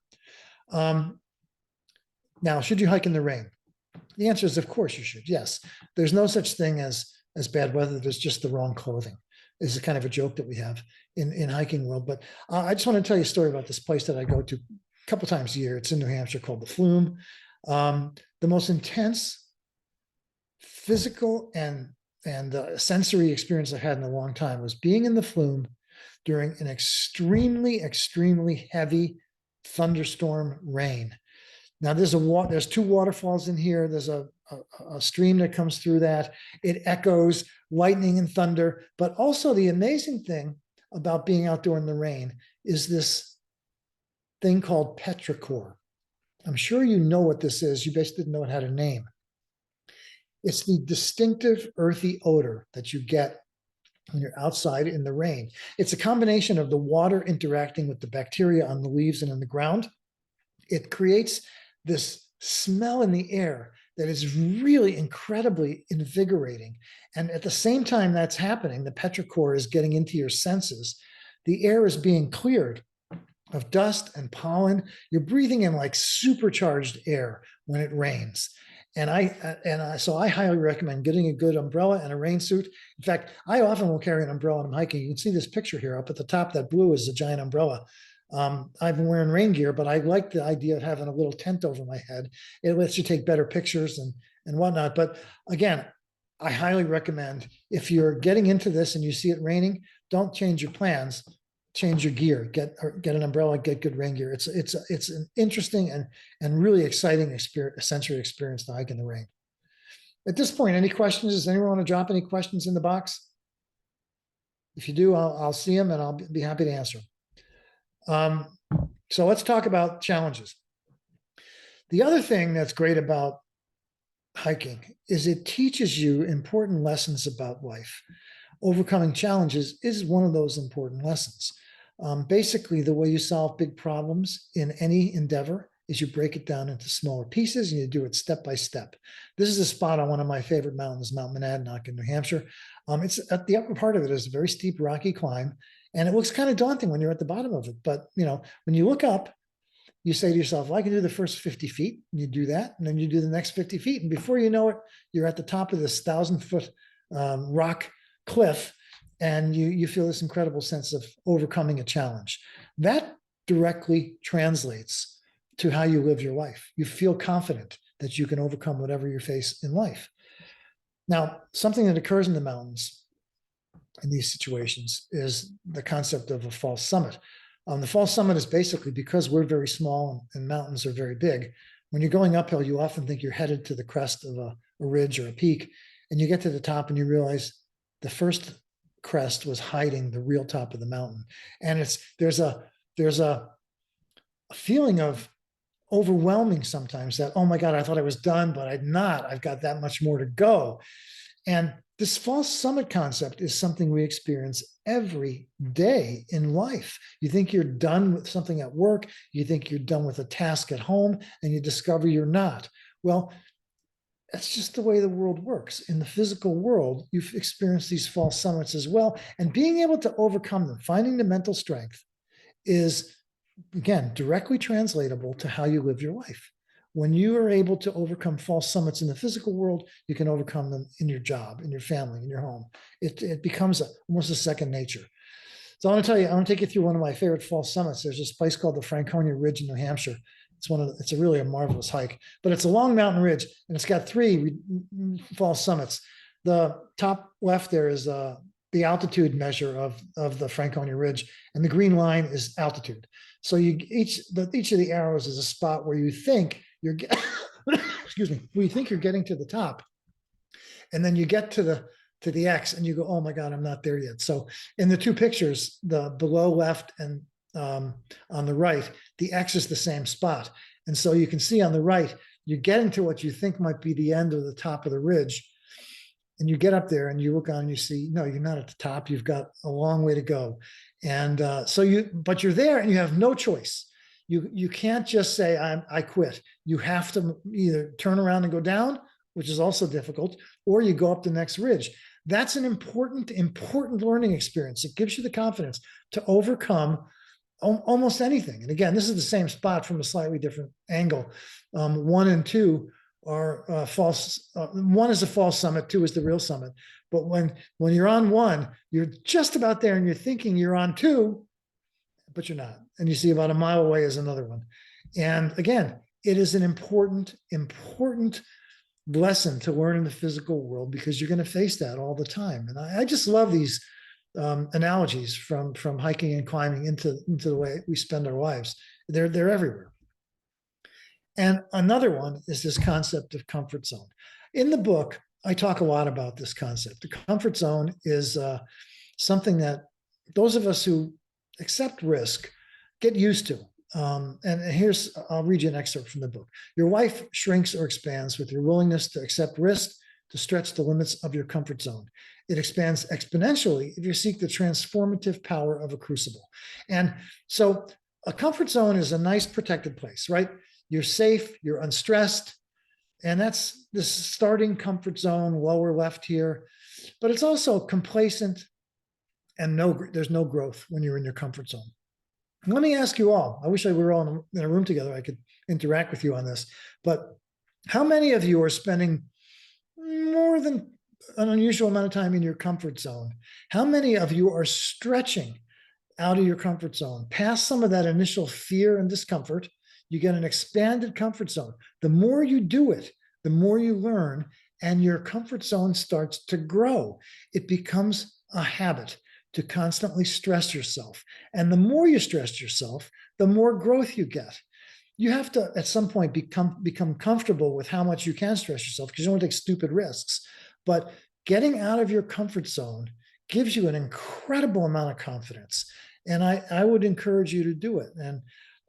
Now, should you hike in the rain? The answer is, of course you should. Yes, there's no such thing as bad weather. There's just the wrong clothing. Is kind of a joke that we have in hiking world. But I just want to tell you a story about this place that I go to a couple times a year. It's in New Hampshire, called the Flume. The most intense physical and sensory experience I had in a long time was being in the Flume during an extremely heavy thunderstorm rain. Now there's two waterfalls in here. There's a stream that comes through that. It echoes lightning and thunder. But also the amazing thing about being outdoor in the rain is this thing called petrichor. I'm sure you know what this is. You basically didn't know it had a name. It's the distinctive earthy odor that you get when you're outside in the rain. It's a combination of the water interacting with the bacteria on the leaves and in the ground. It creates this smell in the air that is really incredibly invigorating. And at the same time that's happening, the petrichor is getting into your senses. The air is being cleared of dust and pollen. You're breathing in like supercharged air when it rains. So I highly recommend getting a good umbrella and a rain suit. In fact, I often will carry an umbrella when I'm hiking. You can see this picture here up at the top. That blue is a giant umbrella. I've been wearing rain gear, but I like the idea of having a little tent over my head. It lets you take better pictures and whatnot. But again, I highly recommend, if you're getting into this and you see it raining, don't change your plans. Change your gear. Get an umbrella. Get good rain gear. It's an interesting and really exciting sensory experience to hike in the rain. At this point, any questions? Does anyone want to drop any questions in the box? If you do, I'll see them and I'll be happy to answer them. So let's talk about challenges. The other thing that's great about hiking is it teaches you important lessons about life. Overcoming challenges is one of those important lessons. Basically, the way you solve big problems in any endeavor is you break it down into smaller pieces and you do it step by step. This is a spot on one of my favorite mountains, Mount Monadnock in New Hampshire. It's at the upper part of it is a very steep, rocky climb, and it looks kind of daunting when you're at the bottom of it. But when you look up, you say to yourself, well, I can do the first 50 feet, and you do that, and then you do the next 50 feet, and before you know it, you're at the top of this 1,000-foot rock cliff, and you feel this incredible sense of overcoming a challenge. That directly translates to how you live your life. You feel confident that you can overcome whatever you face in life. Now, something that occurs in the mountains in these situations is the concept of a false summit. The false summit is basically, because we're very small and mountains are very big, when you're going uphill, you often think you're headed to the crest of a ridge or a peak, and you get to the top and you realize the first crest was hiding the real top of the mountain. And there's a feeling of overwhelming sometimes that, oh my God, I thought I was done, but I'm not. I've got that much more to go. And this false summit concept is something we experience every day in life. You think you're done with something at work, you think you're done with a task at home, and you discover you're not. Well, that's just the way the world works. In the physical world, you've experienced these false summits as well. And being able to overcome them, finding the mental strength, is, again, directly translatable to how you live your life. When you are able to overcome false summits in the physical world, you can overcome them in your job, in your family, in your home. It becomes almost a second nature. So I want to take you through one of my favorite false summits. There's this place called the Franconia Ridge in New Hampshire. It's really a marvelous hike, but it's a long mountain ridge and it's got 3 false summits. The top left there is the altitude measure of the Franconia Ridge, and the green line is altitude. So each of the arrows is a spot where you think you're excuse me, where you think you're getting to the top, and then you get to the X and you go, oh my God, I'm not there yet. So in the 2 pictures, the below left and on the right, the X is the same spot. And so you can see on the right, you're getting to what you think might be the end of the top of the ridge. And you get up there and you look on and you see, no, you're not at the top. You've got a long way to go. And but you're there and you have no choice. You can't just say, I quit. You have to either turn around and go down, which is also difficult, or you go up the next ridge. That's an important learning experience. It gives you the confidence to overcome almost anything. And again, this is the same spot from a slightly different angle. 1 and 2 are false. One is a false summit, two is the real summit. But when you're on one, you're just about there and you're thinking you're on two, but you're not. And you see about a mile away is another one. And again, it is an important lesson to learn in the physical world because you're going to face that all the time. And I just love these analogies from hiking and climbing into the way we spend our lives. They're everywhere. And another one is this concept of comfort zone. In the book, I talk a lot about this concept. The comfort zone is something that those of us who accept risk get used to. And I'll read you an excerpt from the book. Your life shrinks or expands with your willingness to accept risk, to stretch the limits of your comfort zone. It expands exponentially if you seek the transformative power of a crucible. And so a comfort zone is a nice protected place, right? You're safe, you're unstressed, and that's the starting comfort zone, lower left here. But it's also complacent and there's no growth when you're in your comfort zone. Let me ask you all, I wish we were all in a room together, I could interact with you on this, but how many of you are spending more than an unusual amount of time in your comfort zone? How many of you are stretching out of your comfort zone, past some of that initial fear and discomfort? You get an expanded comfort zone. The more you do it, the more you learn, and your comfort zone starts to grow. It becomes a habit to constantly stress yourself. And the more you stress yourself, the more growth you get. You have to, at some point, become comfortable with how much you can stress yourself because you don't take stupid risks. But getting out of your comfort zone gives you an incredible amount of confidence. And I would encourage you to do it. And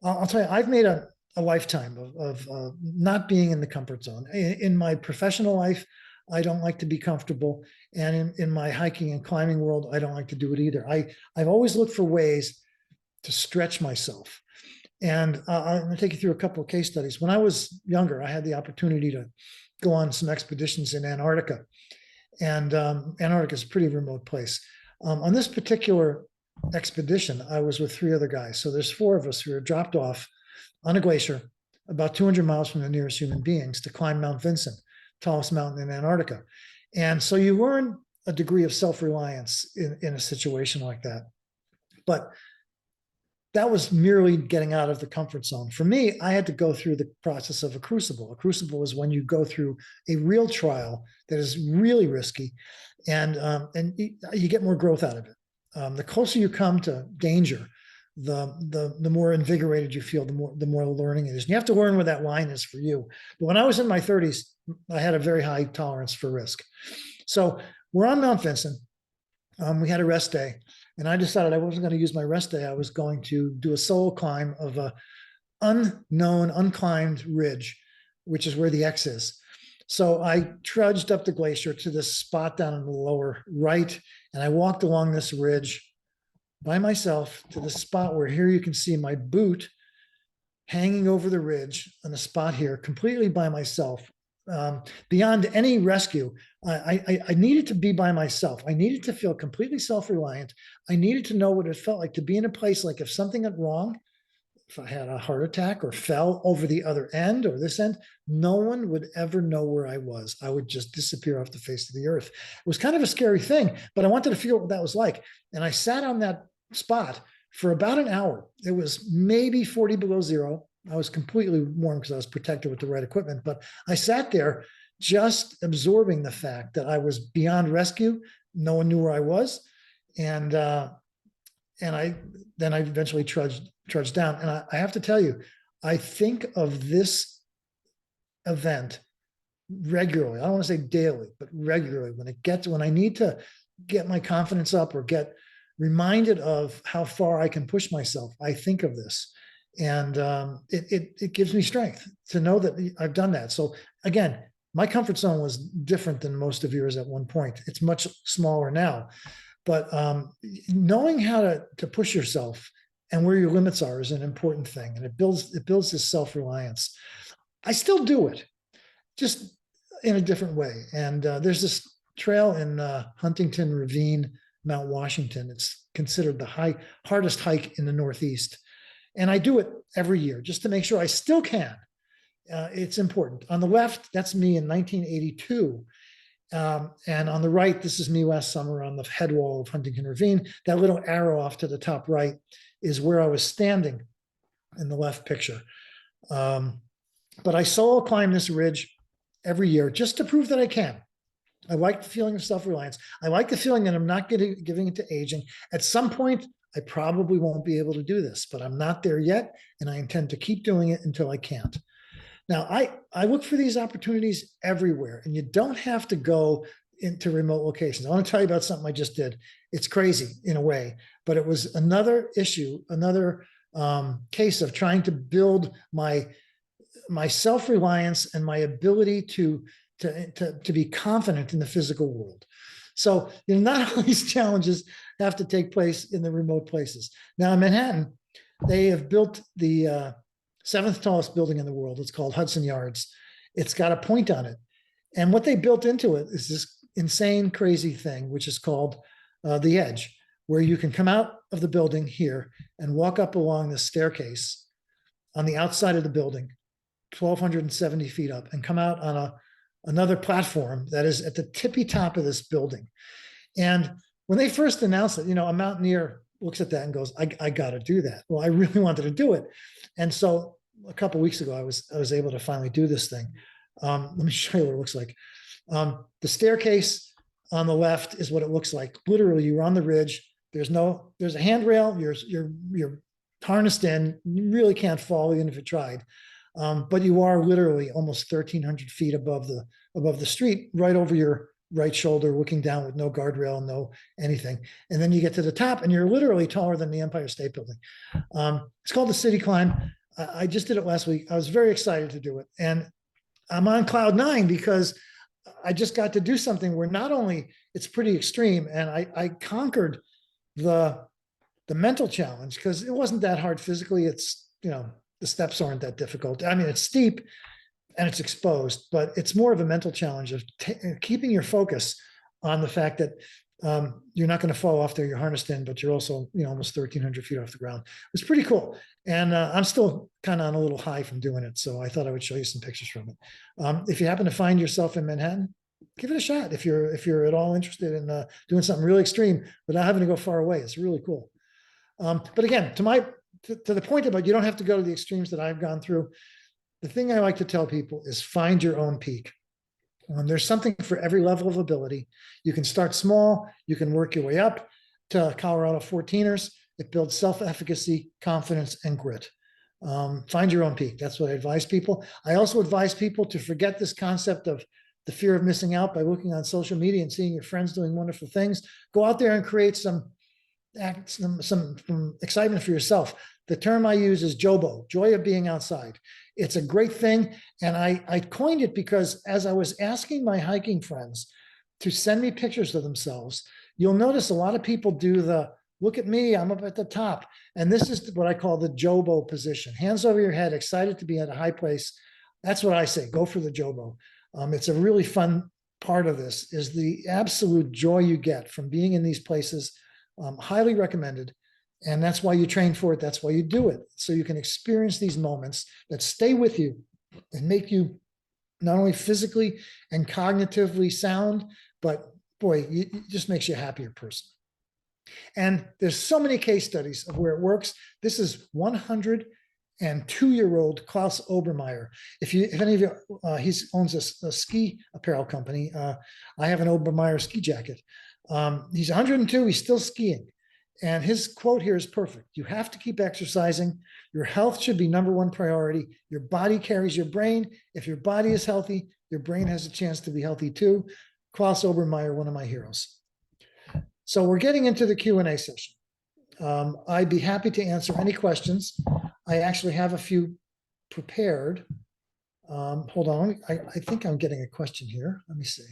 I'll tell you, I've made a lifetime of not being in the comfort zone. In my professional life, I don't like to be comfortable. And in my hiking and climbing world, I don't like to do it either. I've always looked for ways to stretch myself. And I'm going to take you through a couple of case studies. When I was younger, I had the opportunity to go on some expeditions in Antarctica. And Antarctica is a pretty remote place. On this particular expedition, I was with 3 other guys. So there's 4 of us who were dropped off on a glacier about 200 miles from the nearest human beings to climb Mount Vincent, tallest mountain in Antarctica. And so you learn a degree of self-reliance in a situation like that. But that was merely getting out of the comfort zone. For me, I had to go through the process of a crucible. A crucible is when you go through a real trial that is really risky, and you get more growth out of it. The closer you come to danger, the more invigorated you feel, the more learning it is. And you have to learn where that line is for you. But when I was in my 30s, I had a very high tolerance for risk. So we're on Mount Vincent. We had a rest day. And I decided I wasn't going to use my rest day. I was going to do a solo climb of a unknown, unclimbed ridge, which is where the X is. So I trudged up the glacier to this spot down in the lower right, and I walked along this ridge by myself to the spot where here you can see my boot hanging over the ridge on a spot here, completely by myself. Beyond any rescue, I needed to be by myself. I needed to feel completely self-reliant. I needed to know what it felt like to be in a place like if something went wrong, if I had a heart attack or fell over the other end or this end, no one would ever know where I was. I would just disappear off the face of the earth. It was kind of a scary thing, but I wanted to feel what that was like. And I sat on that spot for about an hour. It was maybe 40 below zero. I was completely warm because I was protected with the right equipment, but I sat there just absorbing the fact that I was beyond rescue. No one knew where I was. And I eventually trudged down. And I have to tell you, I think of this event regularly. I don't want to say daily, but regularly when I need to get my confidence up or get reminded of how far I can push myself. I think of this. And it gives me strength to know that I've done that. So again, my comfort zone was different than most of yours at one point. It's much smaller now, but knowing how to push yourself and where your limits are is an important thing, and it builds this self-reliance. I still do it, just in a different way. And there's this trail in Huntington Ravine, Mount Washington. It's considered the hardest hike in the Northeast. And I do it every year just to make sure I still can It's important. On the left, that's me in 1982. And on the right, this is me last summer on the head wall of Huntington Ravine. That little arrow off to the top right is where I was standing in the left picture. But I solo climb this ridge every year just to prove that I can. I like the feeling of self-reliance. I like the feeling that I'm not giving into aging. At some point, I probably won't be able to do this, but I'm not there yet, and I intend to keep doing it until I can't. Now, I look for these opportunities everywhere, and you don't have to go into remote locations. I want to tell you about something I just did. It's crazy in a way, but it was another issue, another case of trying to build my self-reliance and my ability to be confident in the physical world. So, not all these challenges have to take place in the remote places. Now in Manhattan, they have built the seventh tallest building in the world. It's called Hudson Yards. It's got a point on it. And what they built into it is this insane, crazy thing, which is called the Edge, where you can come out of the building here and walk up along the staircase on the outside of the building, 1,270 feet up, and come out on another platform that is at the tippy top of this building. And when they first announced it, a mountaineer looks at that and goes, I got to do that. Well, I really wanted to do it. And so a couple of weeks ago, I was able to finally do this thing. Let me show you what it looks like. The staircase on the left is what it looks like. Literally, you're on the ridge. There's a handrail. You're harnessed in. You really can't fall even if you tried. But you are literally almost 1,300 feet above the street, right over your right shoulder, looking down with no guardrail, no anything. And then you get to the top, and you're literally taller than the Empire State Building. It's called the City Climb. I just did it last week. I was very excited to do it, and I'm on cloud nine because I just got to do something where not only it's pretty extreme, and I conquered the mental challenge because it wasn't that hard physically. It's the steps aren't that difficult. I mean, it's steep and it's exposed, but it's more of a mental challenge of keeping your focus on the fact that you're not going to fall off there. You're harnessed in, but you're also almost 1,300 feet off the ground. It was pretty cool, and I'm still kind of on a little high from doing it. So I thought I would show you some pictures from it. If you happen to find yourself in Manhattan, give it a shot. If you're at all interested in doing something really extreme without having to go far away, it's really cool. But again, to the point about you don't have to go to the extremes that I've gone through. The thing I like to tell people is find your own peak. There's something for every level of ability. You can start small. You can work your way up to Colorado 14ers. It builds self-efficacy, confidence, and grit. Find your own peak. That's what I advise people. I also advise people to forget this concept of the fear of missing out by looking on social media and seeing your friends doing wonderful things. Go out there and create some excitement for yourself. The term I use is JOBO, joy of being outside. It's a great thing. And I coined it because as I was asking my hiking friends to send me pictures of themselves, you'll notice a lot of people do the, look at me, I'm up at the top. And this is what I call the JOBO position. Hands over your head, excited to be at a high place. That's what I say, go for the JOBO. It's a really fun part of this is the absolute joy you get from being in these places. Highly recommended. And that's why you train for it. That's why you do it. So you can experience these moments that stay with you and make you not only physically and cognitively sound, but boy, it just makes you a happier person. And there's so many case studies of where it works. This is 102-year-old Klaus Obermeyer. If any of you, he owns a ski apparel company. I have an Obermeyer ski jacket. He's 102, he's still skiing. And his quote here is perfect. You have to keep exercising. Your health should be number one priority. Your body carries your brain. If your body is healthy, your brain has a chance to be healthy too. Klaus Obermeyer, one of my heroes. So we're getting into the Q&A session. I'd be happy to answer any questions. I actually have a few prepared. Hold on, I think I'm getting a question here. Let me see.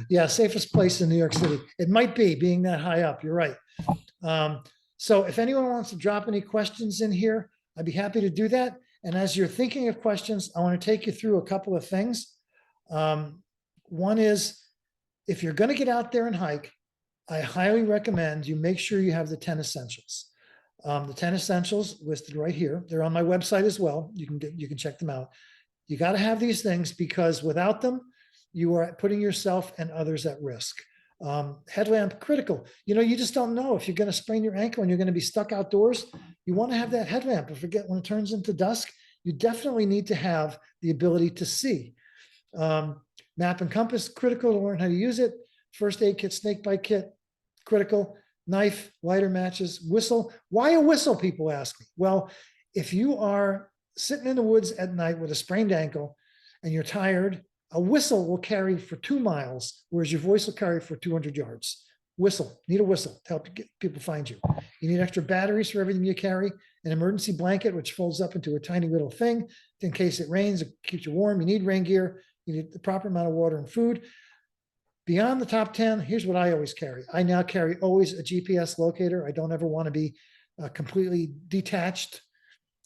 Yeah, safest place in New York City. It might be, being that high up. You're right. So if anyone wants to drop any questions in here, I'd be happy to do that. And as you're thinking of questions, I want to take you through a couple of things. One is, if you're going to get out there and hike, I highly recommend you make sure you have the 10 essentials. The 10 essentials listed right here. They're on my website as well. You can check them out. You got to have these things because without them, you are putting yourself and others at risk. Headlamp critical. You just don't know if you're going to sprain your ankle and you're going to be stuck outdoors. You want to have that headlamp. When it turns into dusk, you definitely need to have the ability to see. Map and compass critical to learn how to use it. First aid kit, snake bite kit, critical. Knife, lighter, matches, whistle. Why a whistle, people ask me. Well, if you are sitting in the woods at night with a sprained ankle and you're tired, a whistle will carry for 2 miles, whereas your voice will carry for 200 yards. Whistle, need a whistle to help people find you. You need extra batteries for everything you carry, an emergency blanket, which folds up into a tiny little thing in case it rains, it keeps you warm. You need rain gear, you need the proper amount of water and food. Beyond the top 10, here's what I always carry. I now carry always a GPS locator. I don't ever want to be completely detached.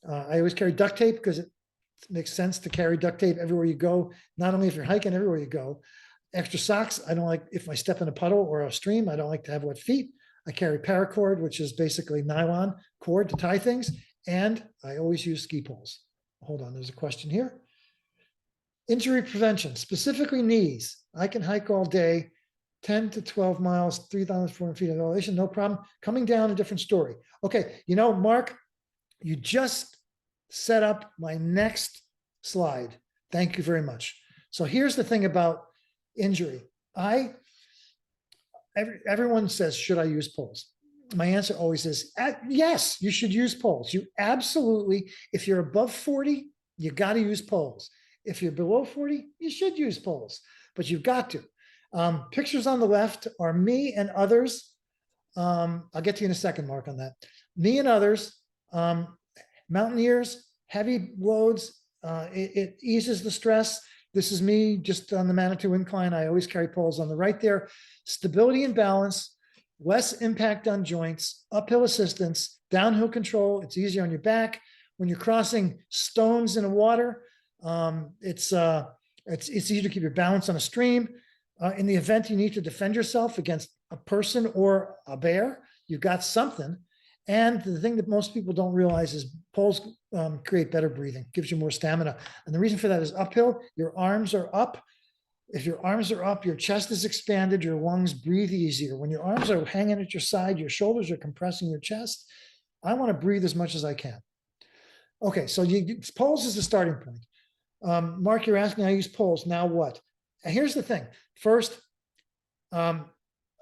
I always carry duct tape because it makes sense to carry duct tape everywhere you go, not only if you're hiking, everywhere you go. Extra socks. I don't like, if I step in a puddle or a stream, I don't like to have wet feet. I carry paracord, which is basically nylon cord to tie things. And I always use ski poles. Hold on, there's a question here. Injury prevention, specifically knees. I can hike all day, 10 to 12 miles, 3,400 feet of elevation, no problem. Coming down, a different story. Okay, Mark, you just set up my next slide. Thank you very much. So here's the thing about injury. Everyone says, should I use poles? My answer always is, yes, you should use poles. You absolutely, if you're above 40, you got to use poles. If you're below 40, you should use poles, but you've got to. Pictures on the left are me and others. I'll get to you in a second, Mark, on that. Me and others, mountaineers, heavy loads, it eases the stress. This is me just on the Manitou incline. I always carry poles on the right there. Stability and balance, less impact on joints, uphill assistance, downhill control. It's easier on your back. When you're crossing stones in the water, it's easy to keep your balance on a stream. In the event you need to defend yourself against a person or a bear, you've got something. And the thing that most people don't realize is poles create better breathing, gives you more stamina. And the reason for that is uphill, your arms are up. If your arms are up, your chest is expanded, your lungs breathe easier. When your arms are hanging at your side, your shoulders are compressing your chest. I want to breathe as much as I can. Okay, so poles is the starting point. Mark, you're asking, I use poles. Now what? And here's the thing. First, I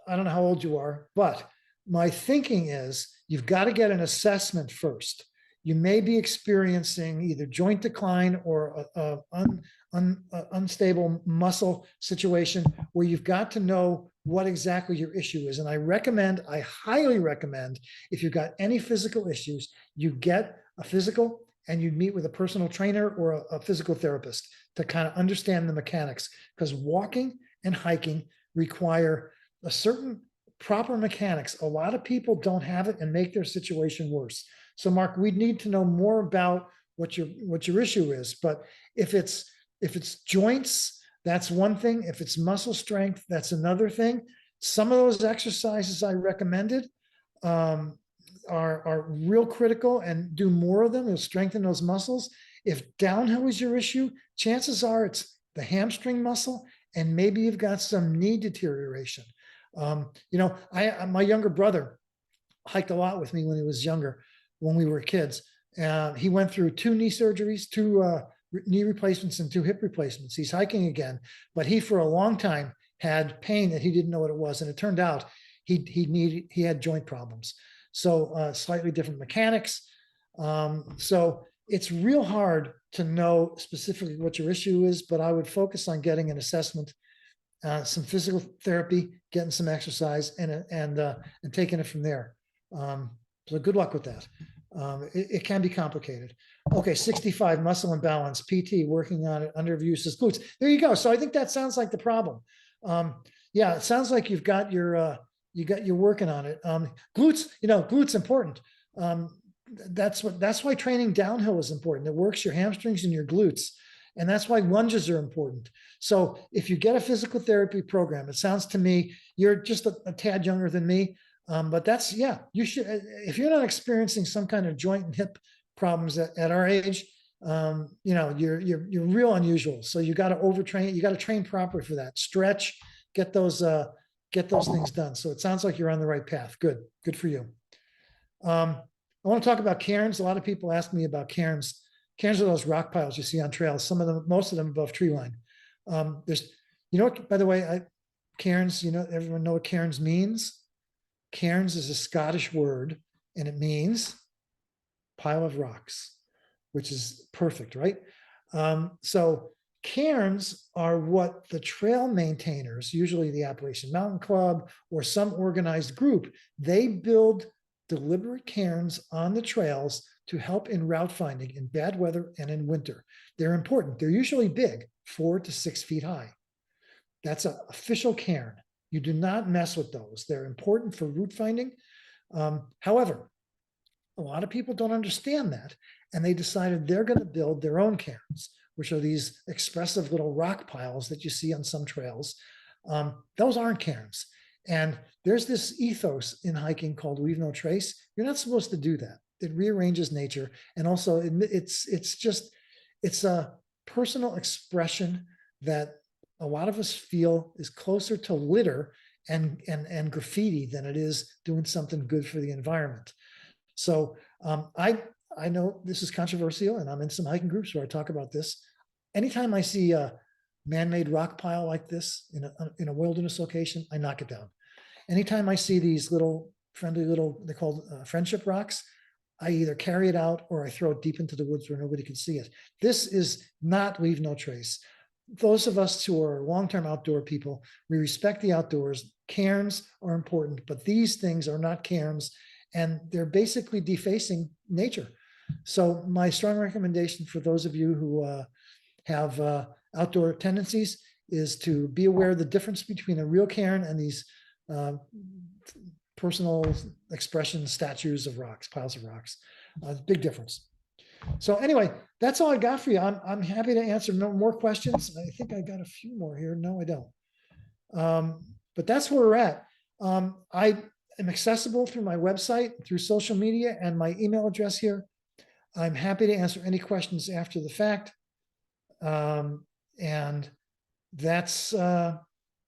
don't know how old you are, but my thinking is you've got to get an assessment first. You may be experiencing either joint decline or unstable muscle situation where you've got to know what exactly your issue is. And I highly recommend, if you've got any physical issues, you get a physical and you meet with a personal trainer or a physical therapist to kind of understand the mechanics, because walking and hiking require a certain proper mechanics. A lot of people don't have it and make their situation worse. So Mark, we need to know more about what your issue is. But if it's joints, that's one thing. If it's muscle strength, that's another thing. Some of those exercises I recommended are real critical, and do more of them. It'll strengthen those muscles. If downhill is your issue, chances are it's the hamstring muscle, and maybe you've got some knee deterioration. My younger brother hiked a lot with me when he was younger, when we were kids. He went through 2 knee surgeries, 2 knee replacements, and 2 hip replacements. He's hiking again, but he for a long time had pain that he didn't know what it was, and it turned out he had joint problems. So slightly different mechanics. So it's real hard to know specifically what your issue is, but I would focus on getting an assessment, some physical therapy, getting some exercise, and taking it from there. So good luck with that. It can be complicated. Okay, 65, muscle and balance, PT, working on it, underuses glutes. There you go. So I think that sounds like the problem. Yeah, it sounds like you're working on it. Glutes, glutes important. That's why training downhill is important. It works your hamstrings and your glutes. And that's why lunges are important. So if you get a physical therapy program, it sounds to me, you're just a tad younger than me. But that's, yeah, you should, if you're not experiencing some kind of joint and hip problems at our age, you're real unusual. So you got to overtrain, you got to train properly for that. Stretch, get those things done. So it sounds like you're on the right path. Good for you. I want to talk about cairns. A lot of people ask me about cairns. Cairns are those rock piles you see on trails. Some of them, most of them above tree line. By the way, cairns, everyone know what cairns means? Cairns is a Scottish word, and it means pile of rocks, which is perfect, right? So cairns are what the trail maintainers, usually the Appalachian Mountain Club or some organized group, they build deliberate cairns on the trails to help in route finding in bad weather and in winter. They're important. They're usually big, 4 to 6 feet high. That's an official cairn. You do not mess with those. They're important for route finding. However, a lot of people don't understand that, and they decided they're going to build their own cairns, which are these expressive little rock piles that you see on some trails. Those aren't cairns. And there's this ethos in hiking called leave no trace. You're not supposed to do that. It rearranges nature. And also it's a personal expression that a lot of us feel is closer to litter and graffiti than it is doing something good for the environment. So I know this is controversial, and I'm in some hiking groups where I talk about this. Anytime I see a man-made rock pile like this in a wilderness location, I knock it down. Anytime I see these friendly they're called friendship rocks, I either carry it out or I throw it deep into the woods where nobody can see it. This is not leave no trace. Those of us who are long-term outdoor people, we respect the outdoors. Cairns are important, but these things are not cairns, and they're basically defacing nature. So my strong recommendation for those of you who have outdoor tendencies is to be aware of the difference between a real cairn and these personal expression statues of rocks, piles of rocks. Big difference. So anyway, that's all I got for you. I'm happy to answer more questions. I think I got a few more here. No, I don't. But that's where we're at. I am accessible through my website, through social media, and my email address here. I'm happy to answer any questions after the fact. And that's